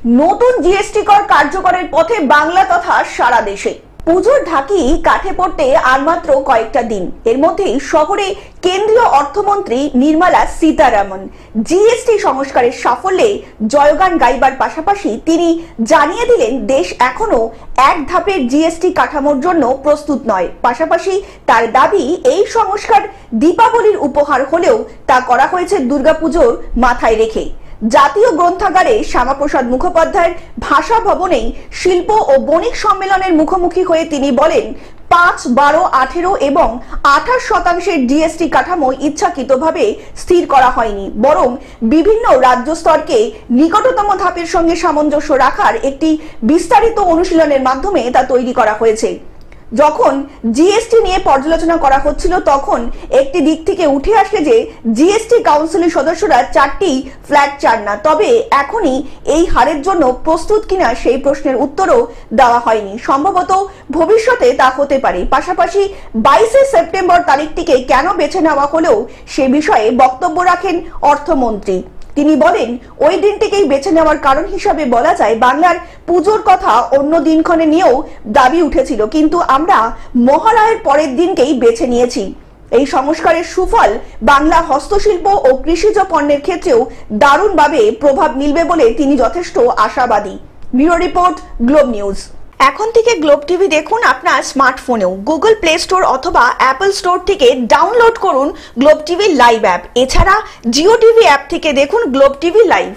নতুন জিএসটি কর কার্যকরের পথে বাংলা তথা সারা দেশে। পুজোর ঢাকি কাঠে পড়তে আর মাত্র কয়েকটা দিন, এর মধ্যেই শহরে কেন্দ্রীয় অর্থমন্ত্রী নির্মলা সীতারামন জিএসটি সংস্কারের সাফল্যে জয়গান গাইবার পাশাপাশি তিনি জানিয়ে দিলেন দেশ এখনো এক ধাপের জিএসটি কাঠামোর জন্য প্রস্তুত নয়। পাশাপাশি তার দাবি এই সংস্কার দীপাবলির উপহার হলেও তা করা হয়েছে দুর্গাপুজোর মাথায় রেখে। জাতীয় গ্রন্থাগারে শ্যামাপ্রসাদ মুখোপাধ্যায়ের ভাষা ভবনেই শিল্প ও বণিক সম্মেলনের মুখোমুখি হয়ে তিনি বলেন, ৫, ১২, ১৮ এবং ২৮% জিএসটি কাঠামো ইচ্ছাকৃতভাবে স্থির করা হয়নি, বরং বিভিন্ন রাজ্য স্তরকে নিকটতম ধাপের সঙ্গে সামঞ্জস্য রাখার একটি বিস্তারিত অনুশীলনের মাধ্যমে তা তৈরি করা হয়েছে। যখন জিএসটি নিয়ে পর্যালোচনা করা হচ্ছিল তখন একটি দিক থেকে উঠে আসে যে জিএসটি কাউন্সিলের সদস্যরা 4টি ফ্ল্যাট চান না, তবে এখনই এই হারের জন্য প্রস্তুত কিনা সেই প্রশ্নের উত্তরও দেওয়া হয়নি। সম্ভবত ভবিষ্যতে তা হতে পারে। পাশাপাশি 22শে সেপ্টেম্বর তারিখটিকে কেন বেছে নেওয়া হলেও সে বিষয়ে বক্তব্য রাখেন অর্থমন্ত্রী। তিনি বলেন, ওই দিনটিকেই বেছে নেওয়ার কারণ হিসাবে বলা যায় বাংলার পুজোর কথা অন্য দিনক্ষণে নিয়েও দাবি উঠেছিল, কিন্তু আমরা মহালয়ের পরের দিনকেই বেছে নিয়েছি। এই সংস্কারের সুফল বাংলা হস্তশিল্প ও কৃষিজ পণ্যের ক্ষেত্রেও দারুণভাবে প্রভাব মিলবে বলে তিনি যথেষ্ট আশাবাদী। Bureau report, globe news. এখন থেকে গ্লোব টিভি দেখুন আপনার স্মার্টফোনেও। গুগল প্লে স্টোর অথবা অ্যাপল স্টোর থেকে ডাউনলোড করুন গ্লোব টিভি লাইভ অ্যাপ। এছাড়া জিও টিভি অ্যাপ থেকে দেখুন গ্লোব টিভি লাইভ।